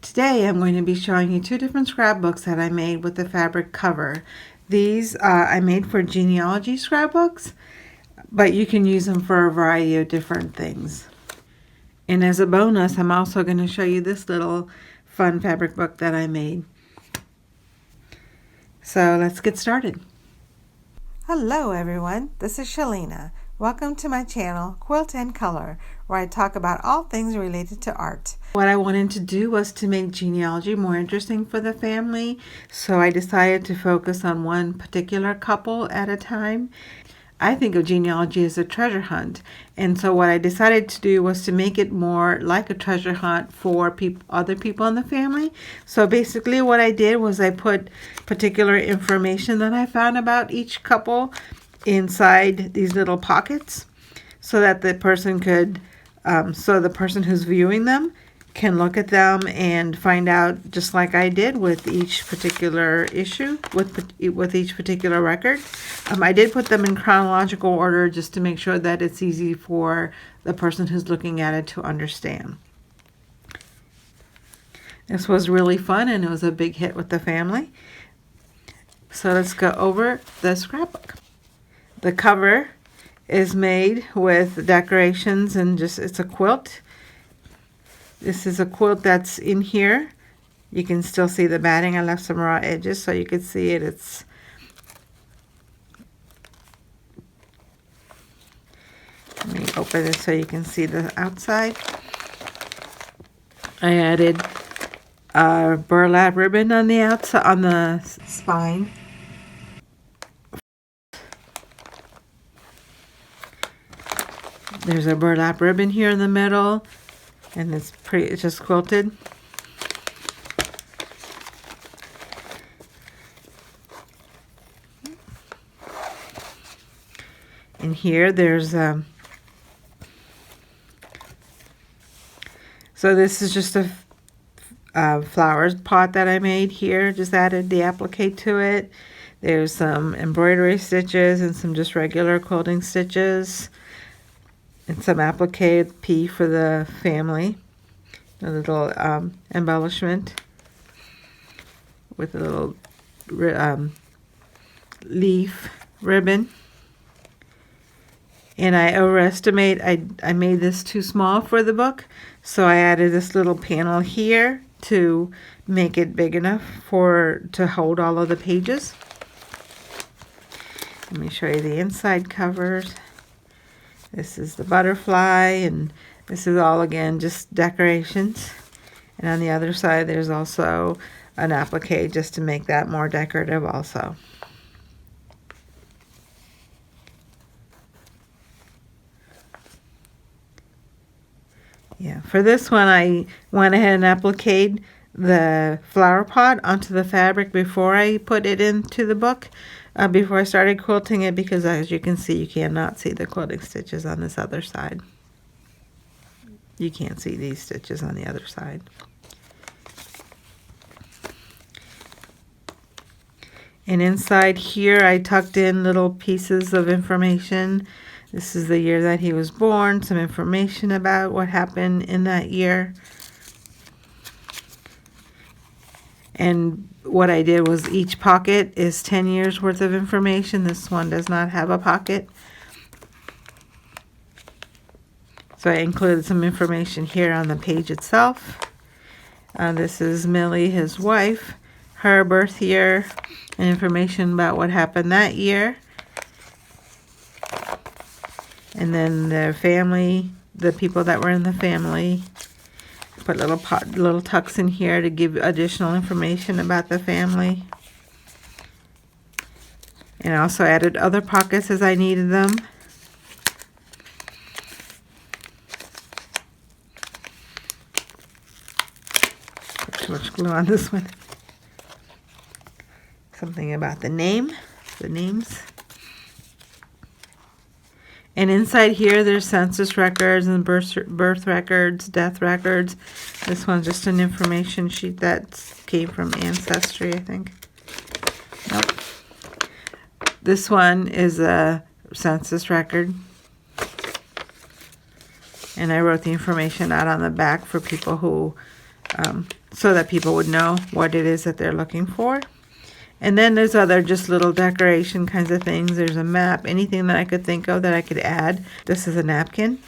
Today I'm going to be showing you two different scrapbooks that I made with the fabric cover. These I made for genealogy scrapbooks, but you can use them for a variety of different things. And as a bonus, I'm also going to show you this little fun fabric book that I made. So let's get started. Hello everyone, this is Shalina. Welcome to my channel, Quilt and Color, where I talk about all things related to art. What I wanted to do was to make genealogy more interesting for the family, so I decided to focus on one particular couple at a time. I think of genealogy as a treasure hunt, and so what I decided to do was to make it more like a treasure hunt for other people in the family. So basically what I did was I put particular information that I found about each couple inside these little pockets so that the person could, so the person who's viewing them can look at them and find out, just like I did with each particular issue, with each particular record. I did put them in chronological order just to make sure that it's easy for the person who's looking at it to understand. This was really fun and it was a big hit with the family. So let's go over the scrapbook. The cover is made with decorations and it's a quilt. This is a quilt that's in here. You can still see the batting. I left some raw edges so you could see it. Let me open it so you can see the outside. I added burlap ribbon on the outside, on the spine. There's a burlap ribbon here in the middle, and it's just quilted. And here there's so this is just a flowers pot that I made here. Just added the applique to it. There's some embroidery stitches and some just regular quilting stitches. And some applique P for the family, a little embellishment with a little leaf ribbon. And I overestimate, I made this too small for the book, so I added this little panel here to make it big enough to hold all of the pages. Let me show you the inside covers. This is the butterfly, and this is all, again, just decorations. And on the other side, there's also an applique just to make that more decorative also. Yeah, for this one, I went ahead and appliqued the flower pot onto the fabric before I put it into the book. Before I started quilting it, because as you can see, you cannot see the quilting stitches on this other side. You can't see these stitches on the other side. And inside here, I tucked in little pieces of information. This is the year that he was born, some information about what happened in that year. And what I did was each pocket is 10 years worth of information. This one does not have a pocket. So I included some information here on the page itself. This is Millie, his wife, her birth year, and information about what happened that year. And then their family, the people that were in the family. Put little tucks in here to give additional information about the family. And I also added other pockets as I needed them. Put too much glue on this one. Something about the names. And inside here, there's census records and birth records, death records. This one's just an information sheet that came from Ancestry, I think. Nope. This one is a census record. And I wrote the information out on the back for people who so that people would know what it is that they're looking for. And then there's other just little decoration kinds of things. There's a map, anything that I could think of that I could add. This is a napkin.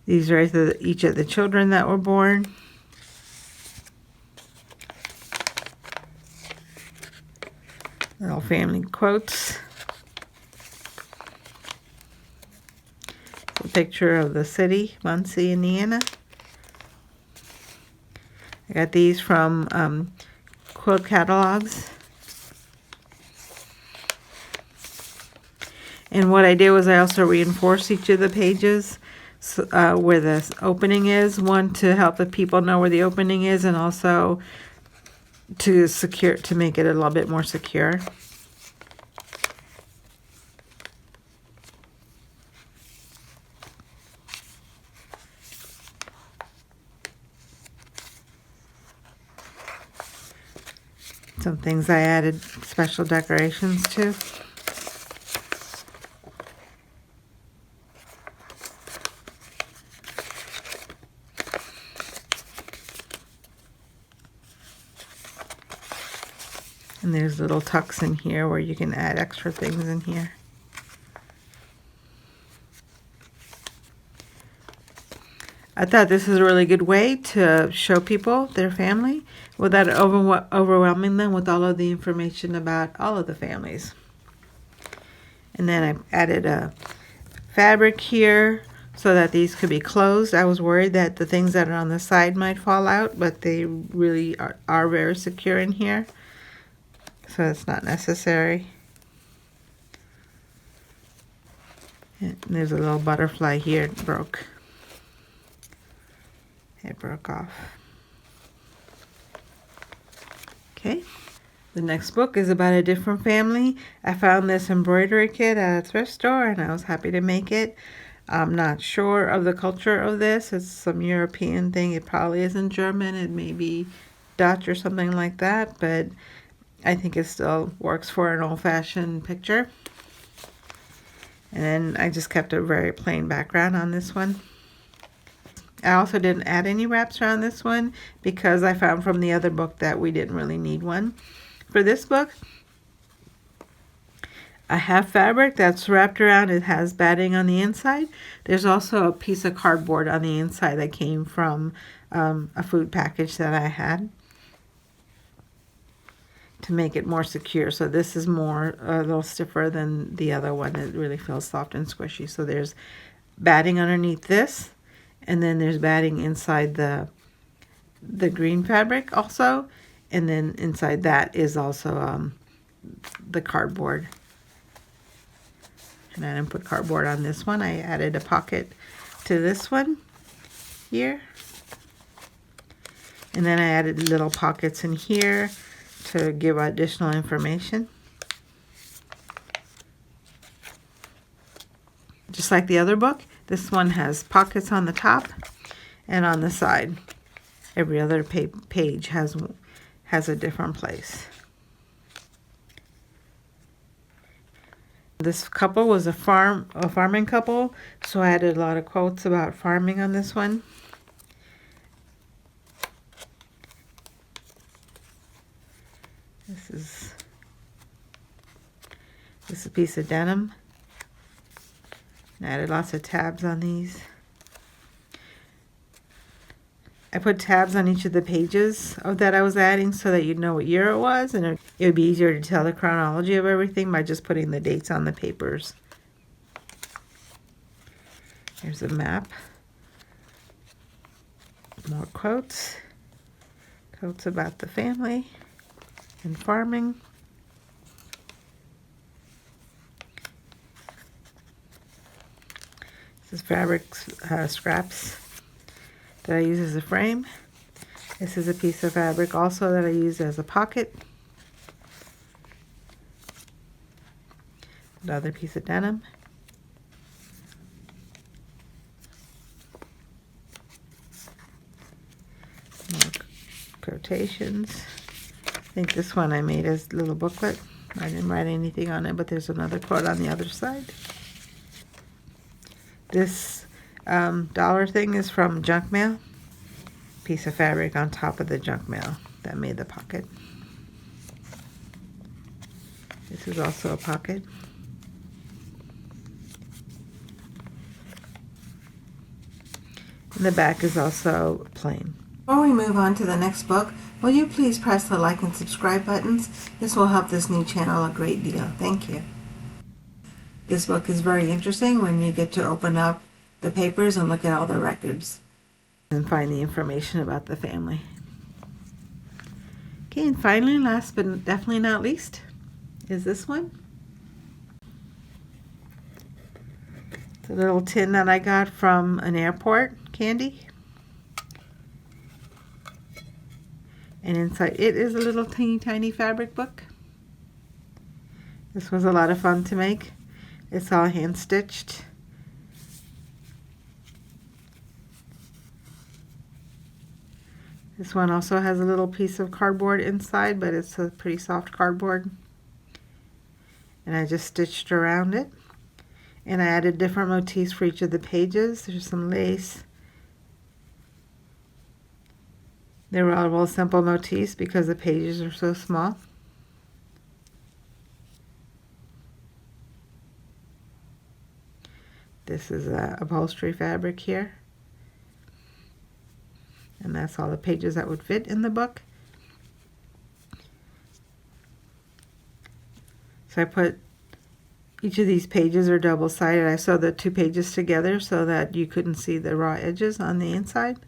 These are each of the children that were born. Little family quotes. A picture of the city, Muncie, Indiana. I got these from quilt catalogs. And what I did was I also reinforced each of the pages where the opening is. One, to help the people know where the opening is, and also to make it a little bit more secure. Some things I added special decorations to. And there's little tucks in here where you can add extra things in here. I thought this is a really good way to show people their family without overwhelming them with all of the information about all of the families. And then I added a fabric here so that these could be closed. I was worried that the things that are on the side might fall out, but they really are very secure in here. So it's not necessary. And there's a little butterfly here. It broke off. Okay. The next book is about a different family. I found this embroidery kit at a thrift store and I was happy to make it. I'm not sure of the culture of this. It's some European thing. It probably isn't German. It may be Dutch or something like that, but I think it still works for an old-fashioned picture. And then I just kept a very plain background on this one. I also didn't add any wraps around this one because I found from the other book that we didn't really need one. For this book, I have fabric that's wrapped around. It has batting on the inside. There's also a piece of cardboard on the inside that came from a food package that I had to make it more secure. So this is a little stiffer than the other one. It really feels soft and squishy. So there's batting underneath this, and then there's batting inside the green fabric also, and then inside that is also the cardboard. And I didn't put cardboard on this one. I added a pocket to this one here, and then I added little pockets in here to give additional information. Just like the other book, this one has pockets on the top and on the side. Every other page has a different place. This couple was a farming couple, so I added a lot of quotes about farming on this one. This is a piece of denim. I added lots of tabs on these. I put tabs on each of the pages that I was adding so that you'd know what year it was, and it would be easier to tell the chronology of everything by just putting the dates on the papers. Here's a map. More quotes. Quotes about the family and farming. This is fabric scraps that I use as a frame. This is a piece of fabric also that I use as a pocket. Another piece of denim. More quotations. I think this one I made as a little booklet. I didn't write anything on it, but there's another quote on the other side. This dollar thing is from junk mail. Piece of fabric on top of the junk mail that made the pocket. This is also a pocket. And the back is also plain. Before we move on to the next book, will you please press the like and subscribe buttons? This will help this new channel a great deal. Thank you. This book is very interesting when you get to open up the papers and look at all the records and find the information about the family. Okay, and finally, last but definitely not least, is this one. It's a little tin that I got from an airport candy. And inside it is a little teeny tiny fabric book. This was a lot of fun to make. It's all hand stitched. This one also has a little piece of cardboard inside, but it's a pretty soft cardboard. And I just stitched around it. And I added different motifs for each of the pages. There's some lace. They were all real simple motifs because the pages are so small. This is upholstery fabric here. And that's all the pages that would fit in the book. So I put, each of these pages are double-sided. I sewed the two pages together so that you couldn't see the raw edges on the inside.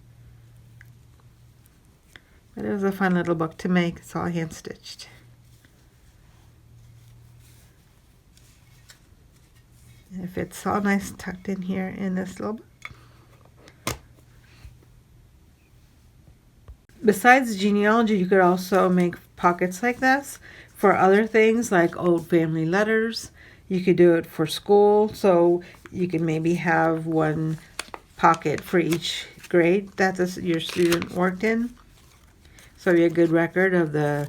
But it was a fun little book to make. It's all hand-stitched. And it fits all nice tucked in here in this little book. Besides genealogy, you could also make pockets like this for other things like old family letters. You could do it for school, so you can maybe have one pocket for each grade that your student worked in. So you have a good record of the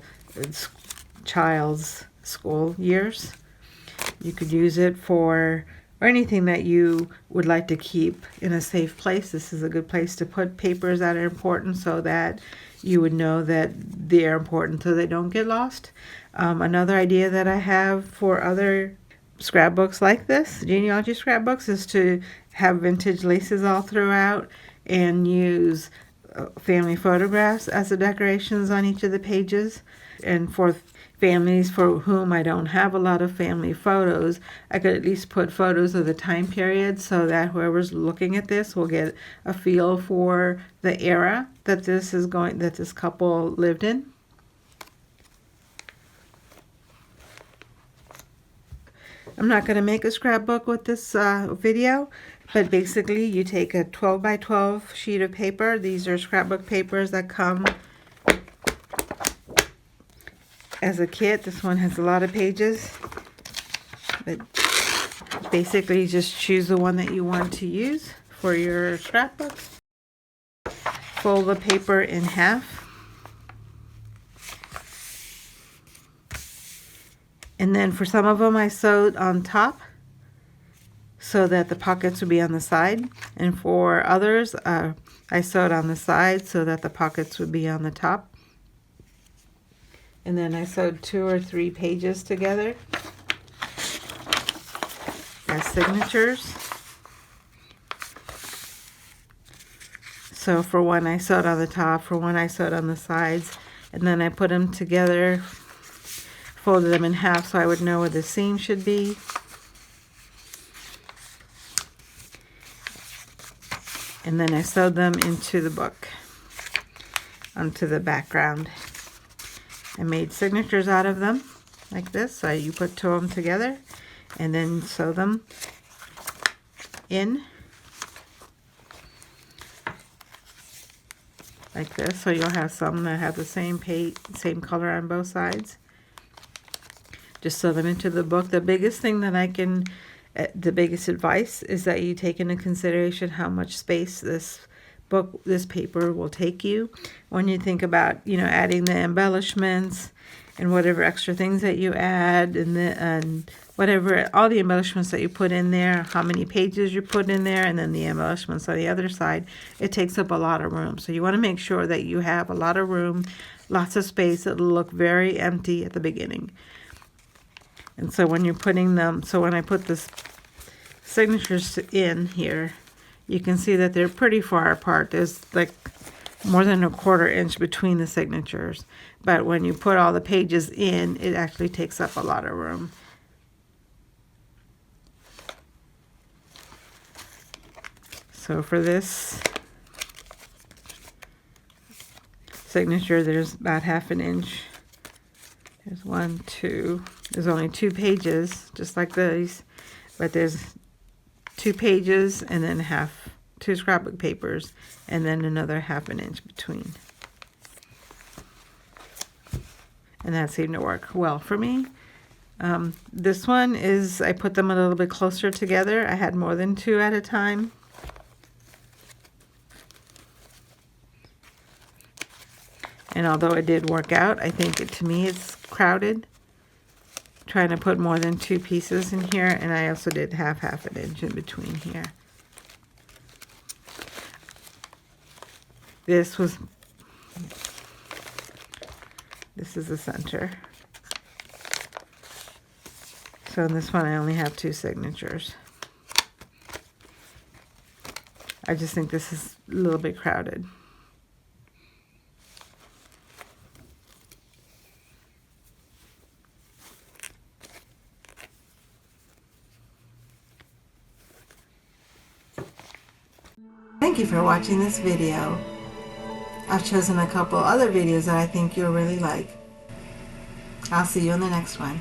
child's school years. You could use it for or anything that you would like to keep in a safe place. This is a good place to put papers that are important so that you would know that they're important so they don't get lost. Another idea that I have for other scrapbooks like this, genealogy scrapbooks, is to have vintage laces all throughout and use family photographs as the decorations on each of the pages. And for families for whom I don't have a lot of family photos, I could at least put photos of the time period so that whoever's looking at this will get a feel for the era that this couple lived in. I'm not going to make a scrapbook with this video, but basically you take a 12 by 12 sheet of paper. These are scrapbook papers that come as a kit. This one has a lot of pages, but basically you just choose the one that you want to use for your scrapbook. Fold the paper in half. And then for some of them I sewed on top so that the pockets would be on the side. And for others, I sewed on the side so that the pockets would be on the top. And then I sewed 2 or 3 pages together as signatures. So for one I sewed on the top, for one I sewed on the sides, and then I put them together, folded them in half so I would know where the seam should be. And then I sewed them into the book, onto the background. I made signatures out of them like this. So you put 2 of them together and then sew them in like this. So you'll have some that have the same color on both sides. Just sew them into the book. The biggest thing that the biggest advice is that you take into consideration how much space this paper will take you when you think about, adding the embellishments and whatever extra things that you add, and whatever, all the embellishments that you put in there, how many pages you put in there, and then the embellishments on the other side, it takes up a lot of room. So you want to make sure that you have a lot of room, lots of space. It'll look very empty at the beginning. And so when you're putting them, so when I put this signatures in here, you can see that they're pretty far apart. There's like more than a 1/4 inch between the signatures. But when you put all the pages in, it actually takes up a lot of room. So for this signature, there's about 1/2 inch. There's 1, 2. There's only 2 pages, just like these, but there's 2 pages and then 2 scrapbook papers, and then another 1/2 inch between. And that seemed to work well for me. This one is, I put them a little bit closer together. I had more than 2 at a time. And although it did work out, I think to me it's crowded. Trying to put more than 2 pieces in here, and I also did have 1/2 inch in between here. This is the center. So in this one I only have 2 signatures. I just think this is a little bit crowded. Thank you for watching this video. I've chosen a couple other videos that I think you'll really like. I'll see you in the next one.